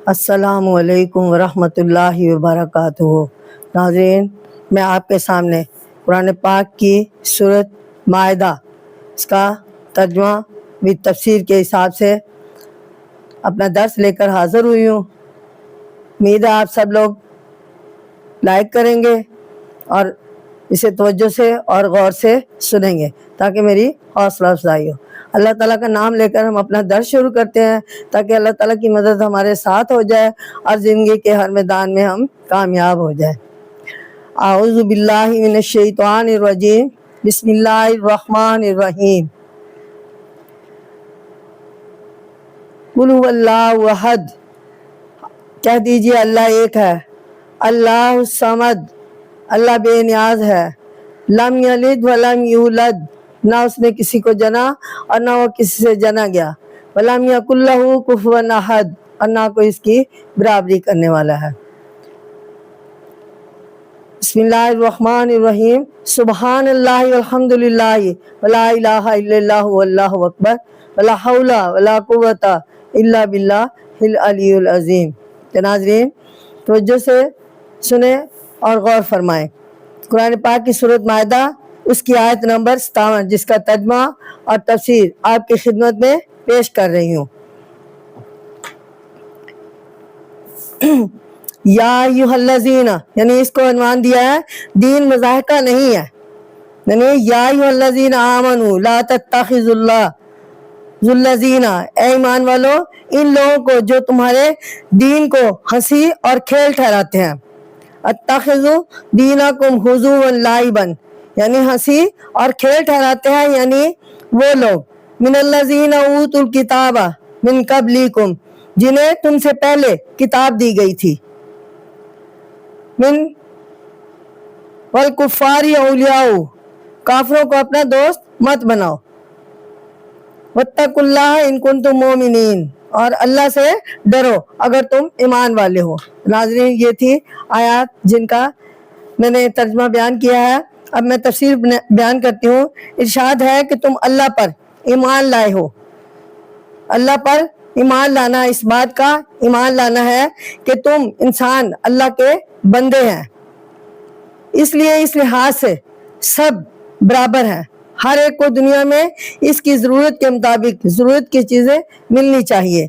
السلام علیکم ورحمۃ اللہ وبرکاتہ۔ ناظرین، میں آپ کے سامنے قرآن پاک کی سورۃ مائدہ اس کا ترجمہ و تفسیر کے حساب سے اپنا درس لے کر حاضر ہوئی ہوں۔ امید ہے آپ سب لوگ لائک کریں گے اور اسے توجہ سے اور غور سے سنیں گے تاکہ میری حوصلہ افزائی ہو۔ اللہ تعالیٰ کا نام لے کر ہم اپنا درس شروع کرتے ہیں تاکہ اللہ تعالیٰ کی مدد ہمارے ساتھ ہو جائے اور زندگی کے ہر میدان میں ہم کامیاب ہو جائیں۔ اعوذ باللہ من الشیطان الرجیم، بسم اللہ الرحمن الرحیم۔ قل هو اللہ احد، کہہ دیجئے اللہ ایک ہے۔ اللہ الصمد، اللہ بے نیاز ہے۔ لم یلد ولم یولد، نہ اس نے کسی کو جنا اور نہ وہ کسی سے جنا گیا۔ ولم یکن لہ کفوا احد، اور نہ کوئی اس کی برابری کرنے والا ہے۔ بسم اللہ الرحمن الرحیم۔ سبحان اللہ والحمد للہ ولا الہ الا اللہ واللہ اکبر ولا حول ولا قوۃ الا باللہ العلی العظیم۔ ناظرین، توجہ سے سنیں اور غور فرمائیں۔ قرآن پاک کی سورۃ مائدہ اس کی آیت نمبر 57 جس کا ترجمہ اور تفسیر آپ کی خدمت میں پیش کر رہی ہوں۔ یا ایھا الذین، یعنی اس کو عنوان دیا ہے دین مضاحکہ نہیں ہے، یعنی یا ایھا الذین آمنوا لا تتخذوا اللہ الذین، اے ایمان والو ان لوگوں کو جو تمہارے دین کو ہنسی اور کھیل ٹھہراتے ہیں۔ اتخذوا دینکم ہزوا لعبا، یعنی ہنسی اور کھیل ٹھہراتے ہیں، یعنی وہ لوگ من الذین اوتوا الکتاب من قبلکم، جنہیں تم سے پہلے کتاب دی گئی تھی۔ من والکفار اولیاء، کافروں کو اپنا دوست مت بناؤ۔ واتقوا اللہ ان کنتم مؤمنین، اور اللہ سے ڈرو اگر تم ایمان والے ہو۔ ناظرین، یہ تھی آیات جن کا میں نے ترجمہ بیان کیا ہے۔ اب میں تفسیر بیان کرتی ہوں۔ ارشاد ہے کہ تم اللہ پر ایمان لائے ہو۔ اللہ پر ایمان لانا اس بات کا ایمان لانا ہے کہ تم انسان اللہ کے بندے ہیں، اس لیے اس لحاظ سے سب برابر ہیں۔ ہر ایک کو دنیا میں اس کی ضرورت کے مطابق ضرورت کی چیزیں ملنی چاہیے۔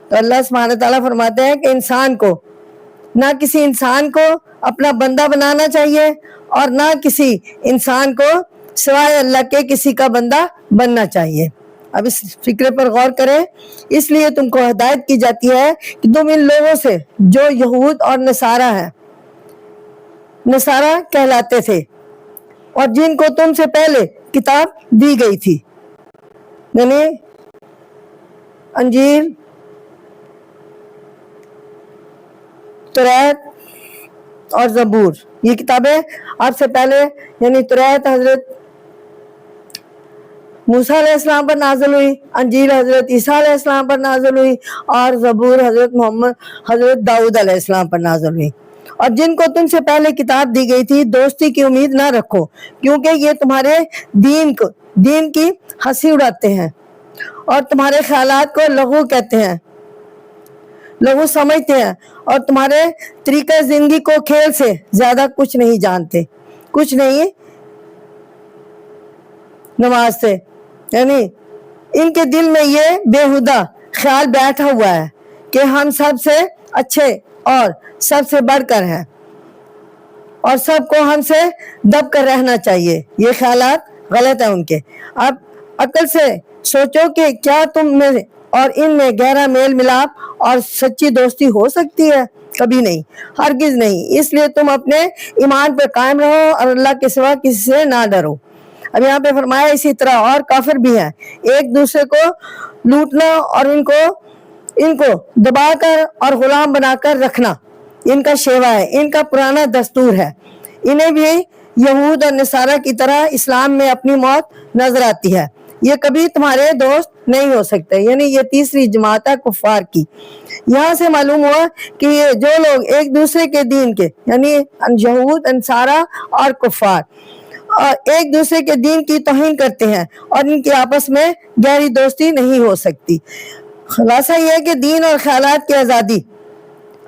تو اللہ سبحانہ تعالیٰ فرماتے ہیں کہ انسان کو نہ کسی انسان کو اپنا بندہ بنانا چاہیے اور نہ کسی انسان کو سوائے اللہ کے کسی کا بندہ بننا چاہیے۔ اب اس فکرے پر غور کریں۔ اس لیے تم کو ہدایت کی جاتی ہے کہ تم ان لوگوں سے جو یہود اور نصارہ ہیں، نصارہ کہلاتے تھے، اور جن کو تم سے پہلے کتاب دی گئی تھی، یعنی انجیل، توریت اور زبور، یہ کتابیں آپ سے پہلے، یعنی توریت حضرت موسیٰ علیہ السلام پر نازل ہوئی، انجیل حضرت عیسیٰ علیہ السلام پر نازل ہوئی، اور زبور حضرت داؤد علیہ السلام پر نازل ہوئی۔ اور جن کو تم سے پہلے کتاب دی گئی تھی دوستی کی امید نہ رکھو، کیونکہ یہ تمہارے دین کی ہنسی اڑاتے ہیں اور تمہارے خیالات کو لغو کہتے ہیں، لغو سمجھتے ہیں، اور تمہارے طریقہ زندگی کو کھیل سے زیادہ کچھ نہیں جانتے، کچھ نہیں نماز سے، یعنی ان کے دل میں یہ بےہودہ خیال بیٹھا ہوا ہے کہ ہم سب سے اچھے اور سب سے بڑھ کر ہیں اور سب کو ہم سے دب کر رہنا چاہیے۔ یہ خیالات غلط ہیں ان کے۔ اب عقل سے سوچو کہ کیا تم میں اور ان میں گہرا میل ملاپ اور سچی دوستی ہو سکتی ہے؟ کبھی نہیں، ہرگز نہیں۔ اس لیے تم اپنے ایمان پر قائم رہو اور اللہ کے سوا کسی سے نہ ڈرو۔ اب یہاں پہ فرمایا اسی طرح اور کافر بھی ہیں، ایک دوسرے کو لوٹنا اور ان کو دبا کر اور غلام بنا کر رکھنا ان کا شیوا ہے، ان کا پرانا دستور ہے۔ انہیں بھی یہود اور نصارہ کی طرح اسلام میں اپنی موت نظر آتی ہے۔ یہ کبھی تمہارے دوست نہیں ہو سکتے، یعنی یہ تیسری جماعت ہے کفار کی۔ یہاں سے معلوم ہوا کہ یہ جو لوگ ایک دوسرے کے دین کے، یعنی یہود، نصارہ اور کفار، اور ایک دوسرے کے دین کی توہین کرتے ہیں اور ان کی آپس میں گہری دوستی نہیں ہو سکتی۔ خلاصہ یہ ہے کہ دین اور خیالات کی آزادی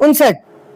59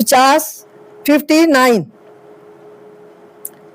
59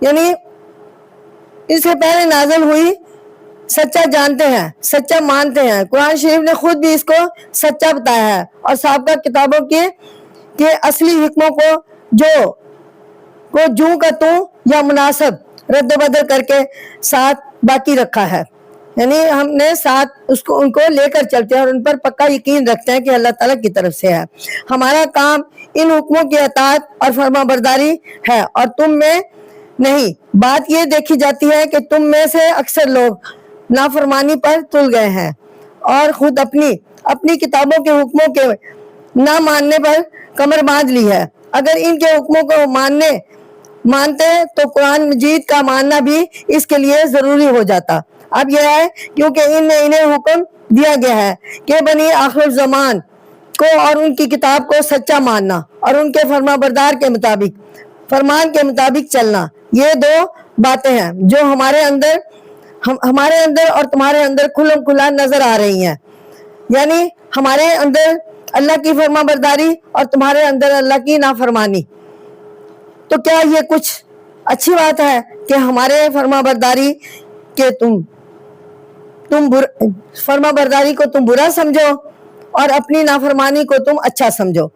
یعنی اس سے پہلے نازل ہوئی سچا جانتے ہیں، سچا مانتے ہیں. قرآن شریف نے خود بھی اس کو سچا بتایا ہے اور سابقہ کتابوں کے اصلی حکموں کو جوں کا توں یا مناسب رد و بدل کر کے ساتھ باقی رکھا ہے. یعنی ہم نے ساتھ ان کو لے کر چلتے ہیں اور ان پر پکا یقین رکھتے ہیں کہ اللہ تعالیٰ کی طرف سے ہے. ہمارا کام ان حکموں کی اطاعت اور فرما برداری ہے اور تم میں نہیں. بات یہ دیکھی جاتی ہے کہ تم میں سے اکثر لوگ نافرمانی پر تل گئے ہیں اور خود اپنی کتابوں کے حکموں کے نہ ماننے پر کمر باندھ لی ہے. اگر ان کے حکموں کو مانتے تو قرآن مجید کا ماننا بھی اس کے لیے ضروری ہو جاتا. اب یہ ہے کیونکہ انہیں حکم دیا گیا ہے کہ بنی آخر الزمان کو اور ان کی کتاب کو سچا ماننا اور ان کے فرما بردار کے مطابق چلنا. یہ دو باتیں ہیں جو ہمارے اندر اور تمہارے اندر کھلم کھلا نظر آ رہی ہیں. یعنی ہمارے اندر اللہ کی فرما برداری اور تمہارے اندر اللہ کی نافرمانی. تو کیا یہ کچھ اچھی بات ہے کہ ہمارے فرما برداری کے فرما برداری کو تم برا سمجھو اور اپنی نافرمانی کو تم اچھا سمجھو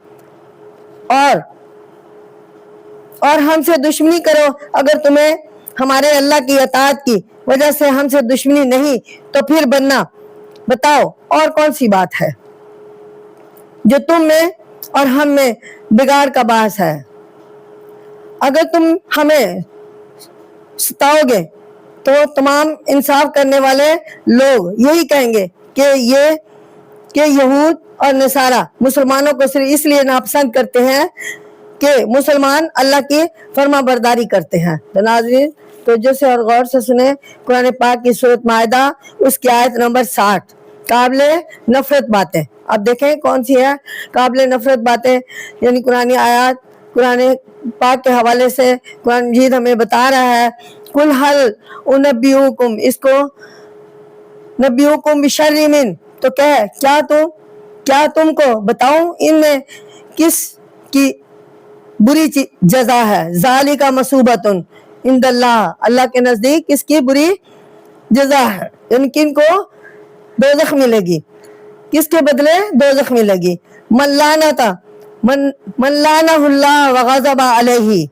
اور ہم سے دشمنی کرو؟ اگر تمہیں ہمارے اللہ کی اطاعت کی وجہ سے ہم سے دشمنی نہیں تو پھر بتاؤ اور کون سی بات ہے جو تم میں اور ہم میں بگاڑ کا باعث ہے. اگر تم ہمیں ستاؤ گے تو تمام انصاف کرنے والے لوگ یہی کہیں گے کہ یہود اور نصارہ مسلمانوں کو صرف اس لیے ناپسند کرتے ہیں کہ مسلمان اللہ کی فرما برداری کرتے ہیں. تو ناظرین توجہ سے اور غور سے سنیں قرآن پاک کی سورۃ مائدہ اس کی آیت نمبر 60 قابل نفرت باتیں. اب دیکھیں کون سی ہے قابل نفرت باتیں. یعنی قرآن آیات قرآن پاک کے حوالے سے قرآن مجید ہمیں بتا رہا ہے کل حل انبیوکم، اس کو نبیوکم بشر من، تو کیا تم کو بتاؤں ان میں کس کی بری جزا ہے. ذالک مصوبۃ عند اللہ، اللہ کے نزدیک کس کی بری جزا ہے. یعنی کن کو دوزخ ملے گی، کس کے بدلے دوزخ ملے گی. من لعنہ اللہ وغضب علیہ،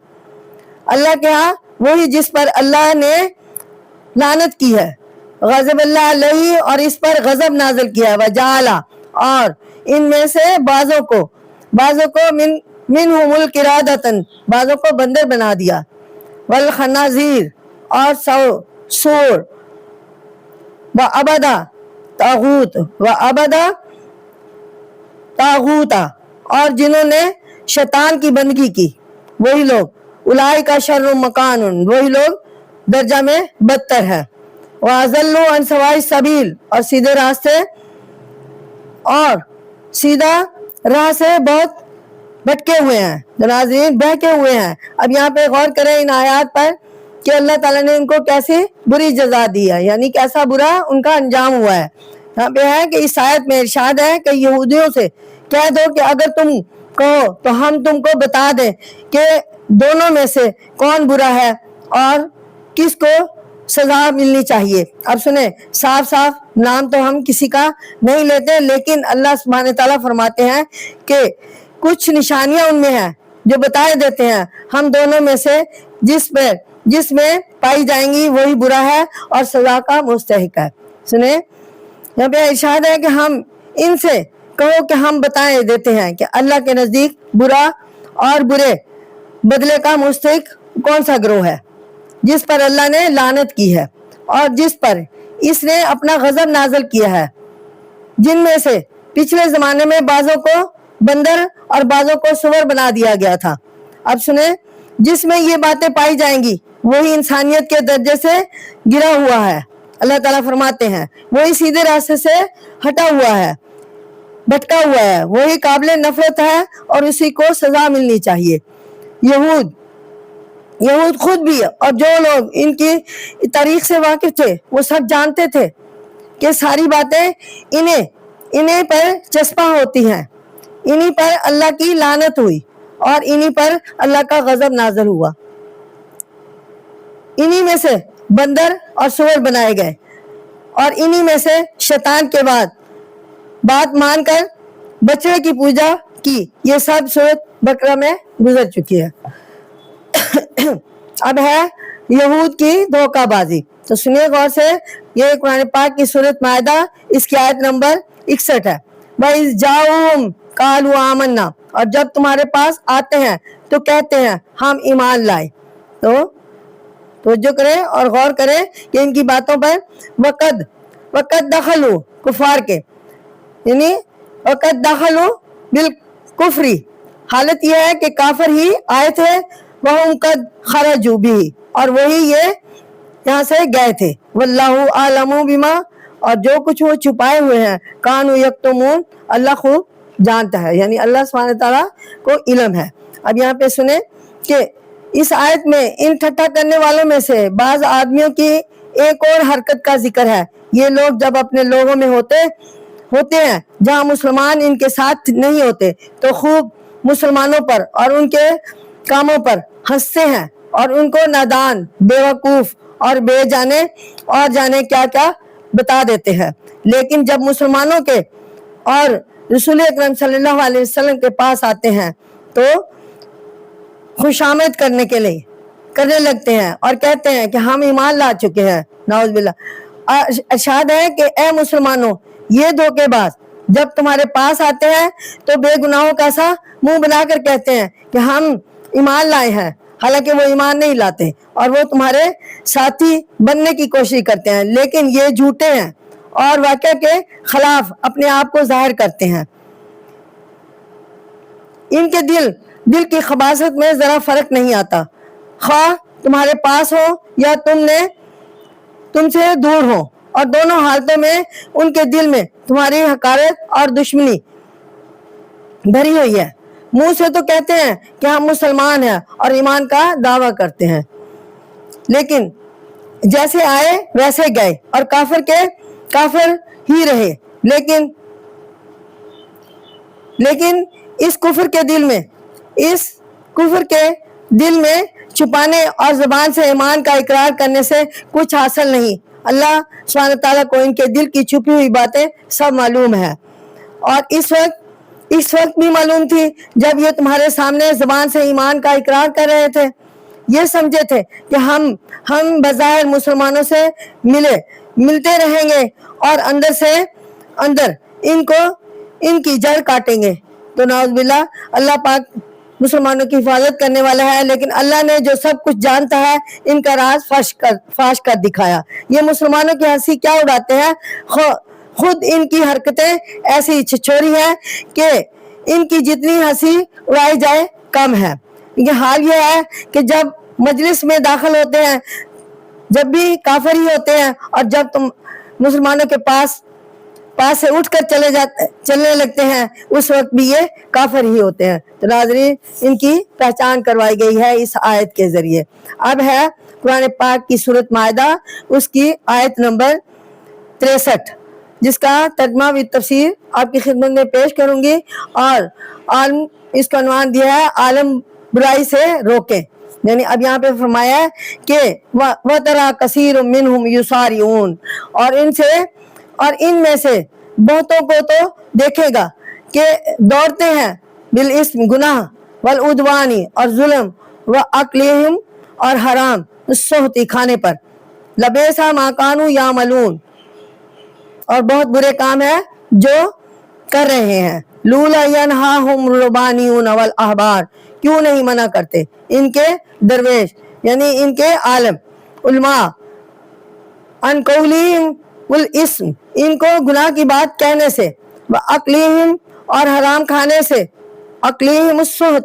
اللہ کے ہاں وہی جس پر اللہ نے لعنت کی ہے، غضب اللہ علیہ اور اس پر غضب نازل کیا ہے. وجعل، اور ان میں سے بعضوں کو منہم القرادۃ، بعضوں کو بندر بنا دیا. والخنازیر، اور سور. وعبدہ طاغوتا، اور جنہوں نے شیطان کی بندگی کی وہی لوگ. اولئک شر مکان، وہی لوگ درجہ میں بدتر ہے. وَأَضَلُّوا عَنْ سَوَاءِ السَّبِيلِ، اور سیدھا راہ سے بہت بھٹکے ہوئے ہیں. ناظرین بہکے ہوئے ہیں. اب یہاں پہ غور کریں ان آیات پر کہ اللہ تعالیٰ نے ان کو کیسی بری جزا دی ہے، یعنی کیسا برا ان کا انجام ہوا ہے. یہاں پہ ہے کہ اس آیت میں ارشاد ہے کہ یہودیوں سے کہہ دو کہ اگر تم کہو تو ہم تم کو بتا دیں کہ دونوں میں سے کون برا ہے اور کس کو سزا ملنی چاہیے. اب سنیں صاف نام تو ہم کسی کا نہیں لیتے، لیکن اللہ سبحانہ تعالیٰ فرماتے ہیں کہ کچھ نشانیاں ان میں ہیں جو بتائے دیتے ہیں ہم دونوں میں سے جس میں پائی جائیں گی وہی برا ہے اور سزا کا مستحق ہے. سنیں یہاں پہ ارشاد ہے کہ ہم ان سے کہو کہ ہم بتائے دیتے ہیں کہ اللہ کے نزدیک برا اور برے بدلے کا مستحق کون سا گروہ ہے جس پر اللہ نے لعنت کی ہے اور جس پر اس نے اپنا غضب نازل کیا ہے، جن میں سے پچھلے زمانے میں بعضوں کو بندر اور بعضوں کو سور بنا دیا گیا تھا. اب سنیں جس میں یہ باتیں پائی جائیں گی وہی انسانیت کے درجے سے گرا ہوا ہے. اللہ تعالیٰ فرماتے ہیں وہی سیدھے راستے سے ہٹا ہوا ہے، بھٹکا ہوا ہے، وہی قابل نفرت ہے اور اسی کو سزا ملنی چاہیے. یہود خود بھی اور جو لوگ ان کی تاریخ سے واقف تھے وہ سب جانتے تھے کہ ساری باتیں انہیں پر چسپاں ہوتی ہیں، انہیں پر اللہ کی لعنت ہوئی اور انہیں پر اللہ کا غضب نازل ہوا. انہی میں سے بندر اور سور بنائے گئے اور انہی میں سے شیطان کے بعد بات مان کر بچڑے کی پوجا کی. یہ سب سورۃ بقرہ میں گزر چکی ہے. اب ہے یہود کی دھوکہ بازی. تو سنیے غور سے, یہ قرآن پاک کی سورۃ مائدہ اس کی آیت نمبر 61 ہے. وَإِذْ جَاءُوهُمْ قَالُوا آمَنَّا, اور جب تمہارے پاس آتے ہیں تو کہتے ہیں ہم ایمان لائے. تو توجہ کریں اور غور کریں کہ ان کی باتوں پر وقت دخلوا کفار کے, یعنی وقت دخلوا بالکفری, حالت یہ ہے کہ کافر ہی آئے تھے, وَهُمْ قَدْ خَرَجُوا بِهِ, اور وہی یہ یہاں سے گئے تھے. وَاللَّهُ أَعْلَمُ بِمَا, اور جو کچھ وہ چھپائے ہوئے ہیں, كَانُوا يَكْتُمُونَ, اللہ خوب جانتا ہے, یعنی اللہ سبحانہ تعالیٰ کو علم ہے. اب یہاں پہ سنیں کہ اس آیت میں ان ٹھٹا کرنے والوں میں سے بعض آدمیوں کی ایک اور حرکت کا ذکر ہے. یہ لوگ جب اپنے لوگوں میں ہوتے ہیں جہاں مسلمان ان کے ساتھ نہیں ہوتے تو خوب مسلمانوں پر اور ان کے کاموں پر ہنستے ہیں اور ان کو نادان, بیوقوف اور بے جانے اور جانے کیا کیا بتا دیتے ہیں. لیکن جب مسلمانوں کے اور رسول اکرم صلی اللہ علیہ وسلم کے پاس آتے ہیں تو خوش آمد کرنے لگتے ہیں اور کہتے ہیں کہ ہم ایمان لا چکے ہیں. نعوذ باللہ. ارشاد ہے کہ اے مسلمانوں, یہ دھوکے باز جب تمہارے پاس آتے ہیں تو بے گناہوں کا سا منہ بنا کر کہتے ہیں کہ ہم ایمان لائے ہیں, حالانکہ وہ ایمان نہیں لاتے, اور وہ تمہارے ساتھی بننے کی کوشش کرتے ہیں, لیکن یہ جھوٹے ہیں اور واقعہ کے خلاف اپنے آپ کو ظاہر کرتے ہیں. ان کے دل کی خباثت میں ذرا فرق نہیں آتا, خواہ تمہارے پاس ہو یا تم سے دور ہو, اور دونوں حالتوں میں ان کے دل میں تمہاری حقارت اور دشمنی بھری ہوئی ہے. منہ سے تو کہتے ہیں کہ ہم مسلمان ہیں اور ایمان کا دعویٰ کرتے ہیں, لیکن جیسے آئے ویسے گئے اور کافر ہی رہے. لیکن اس کفر کے دل میں چھپانے اور زبان سے ایمان کا اقرار کرنے سے کچھ حاصل نہیں. اللہ سبحانہ تعالیٰ کو ان کے دل کی چھپی ہوئی باتیں سب معلوم ہے, اور اس وقت بھی معلوم تھی جب یہ تمہارے سامنے زبان سے ایمان کا اقرار کر رہے تھے. یہ سمجھے تھے کہ ہم بظاہر مسلمانوں سے ملتے رہیں گے اور اندر سے اندر ان کی جڑ کاٹیں گے. تو نعوذ باللہ, اللہ پاک مسلمانوں کی حفاظت کرنے والا ہے, لیکن اللہ نے جو سب کچھ جانتا ہے ان کا راز فاش کر دکھایا. یہ مسلمانوں کی ہنسی کیا اڑاتے ہیں, خود ان کی حرکتیں ایسی چھچوری ہیں کہ ان کی جتنی ہنسی اڑائی جائے کم ہے. یہ حال یہ ہے کہ جب مجلس میں داخل ہوتے ہیں جب بھی کافر ہی ہوتے ہیں, اور جب تم مسلمانوں کے پاس سے اٹھ کر چلنے لگتے ہیں اس وقت بھی یہ کافر ہی ہوتے ہیں. تو ناظرین, ان کی پہچان کروائی گئی ہے اس آیت کے ذریعے. اب ہے قرآن پاک کی سورۃ مائدہ, اس کی آیت نمبر 63, جس کا ترجمہ و تفسیر آپ کی خدمت میں پیش کروں گی, اور اس کا عنوان دیا ہے عالم برائی سے روکیں. یعنی اب یہاں پہ فرمایا ہے کہ وَتَرَى كَثِيرٌ مِّنْهُمْ يُسَارِعُونَ, اور ان میں سے بہتوں کو تو دیکھے گا کہ دوڑتے ہیں بالاسم گناہ, والعدوان اور ظلم, وَأَكْلِهِمْ اور حرام, السحت کھانے پر, لَبِئْسَ مَا كَانُوا يَعْمَلُونَ اور بہت برے کام ہے جو کر رہے ہیں. لولا ينهاهم الربانيون والاحبار, کیوں نہیں منع کرتے ان کے درویش یعنی ان کے عالم علماء, ان قولہم والاسم, ان کو گناہ کی بات کہنے سے, واکلہم اور حرام کھانے سے, اکلہم السحت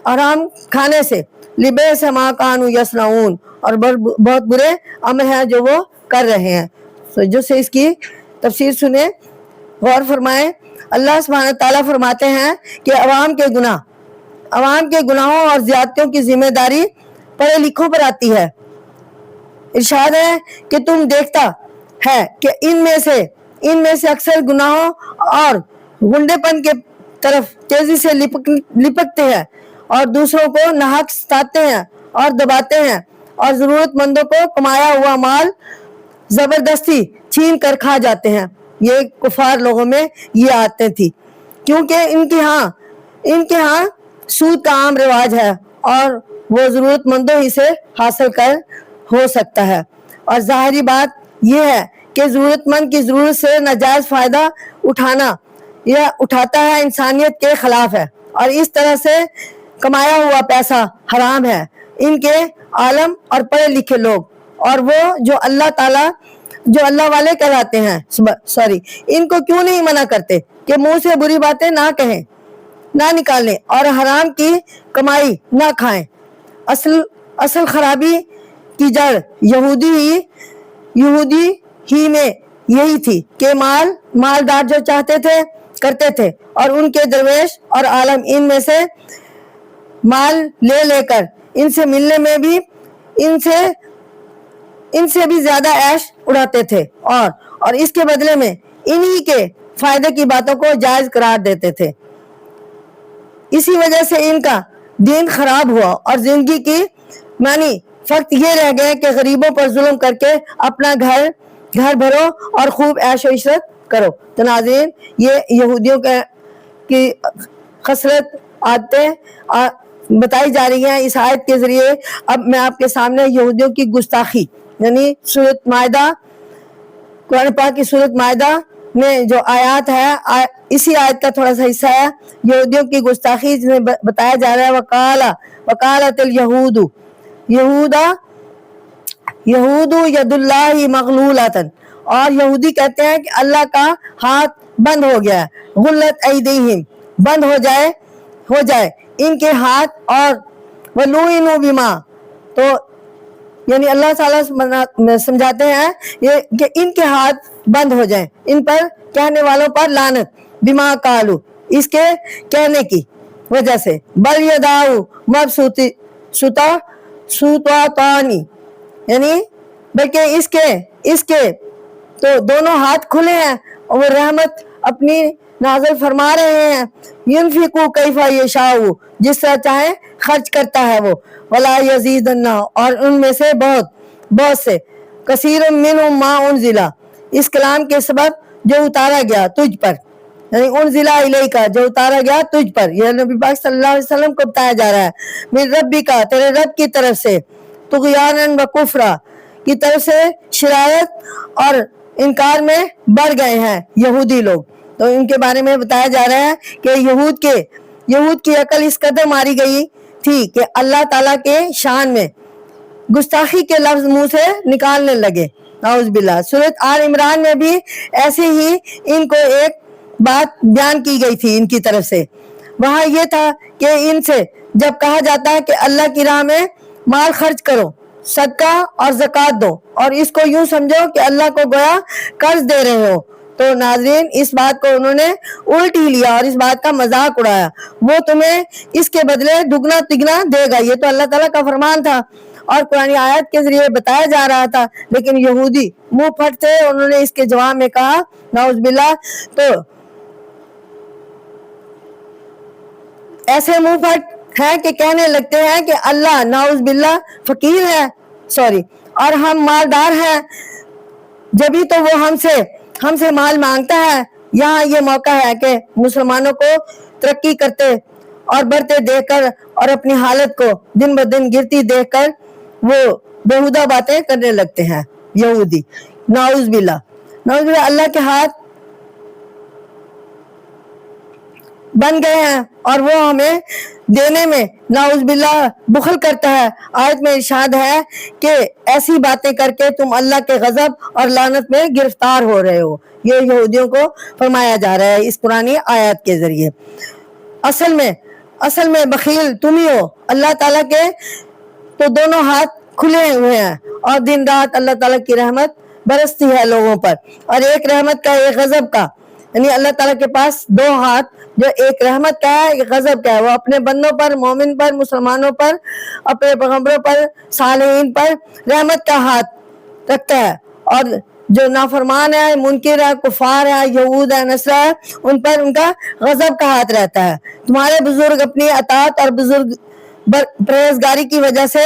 حرام کھانے سے, لبئس ما كانوا یصنعون اور بہت برے عمل ہیں جو وہ کر رہے ہیں. تو جو سے اس کی تفسیر سنیں, غور فرمائیں. اللہ سبحانہ تعالیٰ فرماتے ہیں کہ عوام کے گناہوں اور زیادتیوں کی ذمہ داری پڑھے لکھوں پر آتی ہے. ارشاد ہے کہ تم دیکھتا ہے کہ ان میں سے اکثر گناہوں اور غنڈے پن کے طرف تیزی سے لپکتے ہیں اور دوسروں کو ناحق ستاتے ہیں اور دباتے ہیں, اور ضرورت مندوں کو کمایا ہوا مال زبردستی چھین کر کھا جاتے ہیں۔ یہ کفار لوگوں میں یہ عادتیں تھی، کیونکہ ان کے ہاں سود کا عام رواج ہے اور وہ ضرورت مندوں ہی سے حاصل کر ہو سکتا ہے، اور ظاہری بات یہ ہے کہ ضرورت مند کی ضرورت سے ناجائز فائدہ اٹھاتا ہے انسانیت کے خلاف ہے، اور اس طرح سے کمایا ہوا پیسہ حرام ہے۔ ان کے عالم اور پڑھے لکھے لوگ اور وہ جو اللہ والے کہلاتے ہیں ان کو کیوں نہیں منع کرتے کہ منہ سے بری باتیں نہ کہیں، نہ نکالیں اور حرام کی کمائی نہ کھائیں۔ اصل خرابی کی جڑ یہودی ہی میں یہی تھی کہ مالدار جو چاہتے تھے کرتے تھے، اور ان کے درویش اور عالم ان میں سے مال لے کر ان سے ملنے میں بھی ان سے بھی زیادہ عیش اڑاتے تھے، اور اس کے بدلے میں انہی کے فائدے کی باتوں کو جائز قرار دیتے تھے۔ اسی وجہ سے ان کا دین خراب ہوا اور زندگی کی معنی فقط یہ رہ گئے کہ غریبوں پر ظلم کر کے اپنا گھر بھرو اور خوب عیش و عشرت کرو۔ تو ناظرین، یہ یہودیوں کی خسرت عادتیں بتائی جا رہی ہیں اس آیت کے ذریعے۔ اب میں آپ کے سامنے یہودیوں کی گستاخی یعنی سورۃ مائدہ، قرآن پاک کی سورۃ مائدہ میں جو آیات ہے، اسی آیت کا تھوڑا سا حصہ ہے یہودیوں کی گستاخی، جس میں بتایا جا رہا ہے وقالت اليہود ید اللہ مغلولۃ، اور یہودی کہتے ہیں کہ اللہ کا ہاتھ بند ہو گیا ہے، غلت ایدیہم، بند ہو جائے ان کے ہاتھ، اور وَلُوِّنُوا بِمَا، تو یعنی اللہ تعالیٰ سمجھاتے ہیں کہ ان کے ہاتھ بند ہو جائیں، ان پر کہنے والوں پر لعنت، بما قالوا، اس کے کہنے کی وجہ سے، بل یداؤ مبسوطتان، یعنی بلکہ اس کے تو دونوں ہاتھ کھلے ہیں اور وہ رحمت اپنی نازل فرما رہے ہیں، ينفقوا کیف یشاء، جس طرح چاہے خرچ کرتا ہے وہ، ولا یزیدن، اور ان میں سے بہت سے، کثیر منہم ما انزل، اس کلام کے سبب جو اتارا گیا تجھ پر، یعنی انزل الیک، جو اتارا گیا تجھ پر، یہ نبی پاک صلی اللہ علیہ وسلم کو بتایا جا رہا ہے، من ربک، تیرے رب کی طرف سے، طغیانا و کفرا، کی طرف سے شرارت اور انکار میں بڑھ گئے ہیں یہودی لوگ۔ تو ان کے بارے میں بتایا جا رہا ہے کہ یہود کی عقل اس قدر ماری گئی تھی کہ اللہ تعالیٰ کے شان میں گستاخی کے لفظ منہ سے نکالنے لگے، نعوذ باللہ۔ سورۃ آل عمران میں بھی ایسے ہی ان کو ایک بات بیان کی گئی تھی ان کی طرف سے، وہاں یہ تھا کہ ان سے جب کہا جاتا ہے کہ اللہ کی راہ میں مال خرچ کرو، صدقہ اور زکوٰۃ دو، اور اس کو یوں سمجھو کہ اللہ کو گویا قرض دے رہے ہو، تو ناظرین اس بات کو انہوں نے الٹ ہی لیا اور اس بات کا مذاق اڑایا، وہ تمہیں اس کے بدلے دگنا تگنا دے گا، یہ تو اللہ تعالیٰ کا فرمان تھا اور قرآن آیت کے ذریعے بتایا جا رہا تھا، لیکن یہودی منہ پھٹ تھے، انہوں نے اس کے جواب میں کہا، نعوذ باللہ، تو ایسے منہ پھٹ ہیں کہ کہنے لگتے ہیں کہ اللہ نعوذ باللہ فقیر ہے، اور ہم مالدار ہیں، جبھی تو وہ ہم سے مال مانگتا ہے۔ یہاں یہ موقع ہے کہ مسلمانوں کو ترقی کرتے اور بڑھتے دیکھ کر اور اپنی حالت کو دن بدن گرتی دیکھ کر وہ بیہودہ باتیں کرنے لگتے ہیں یہودی، نعوذ باللہ۔ اللہ کے ہاتھ بن گئے ہیں اور وہ ہمیں دینے میں نعوذ باللہ بخل کرتا ہے۔ آیت میں ارشاد ہے کہ ایسی باتیں کر کے تم اللہ کے غضب اور لعنت میں گرفتار ہو رہے ہو، یہ یہودیوں کو فرمایا جا رہا ہے اس قرآنی آیت کے ذریعے۔ اصل میں بخیل تم ہی ہو، اللہ تعالیٰ کے تو دونوں ہاتھ کھلے ہوئے ہیں اور دن رات اللہ تعالیٰ کی رحمت برستی ہے لوگوں پر، اور ایک رحمت کا ایک غضب کا، یعنی اللہ تعالیٰ کے پاس دو ہاتھ، جو ایک رحمت کا ہے ایک غضب کا ہے، وہ اپنے بندوں پر، مومن پر، مسلمانوں پر، اپنے پیغمبروں پر، صالحین پر رحمت کا ہاتھ رکھتا ہے، اور جو نافرمان ہے، منکر ہے، کفار ہے، یہود ہے، نصارہ ہے، ان پر ان کا غضب کا ہاتھ رہتا ہے۔ تمہارے بزرگ اپنی اطاعت اور بزرگ پرہیزگاری کی وجہ سے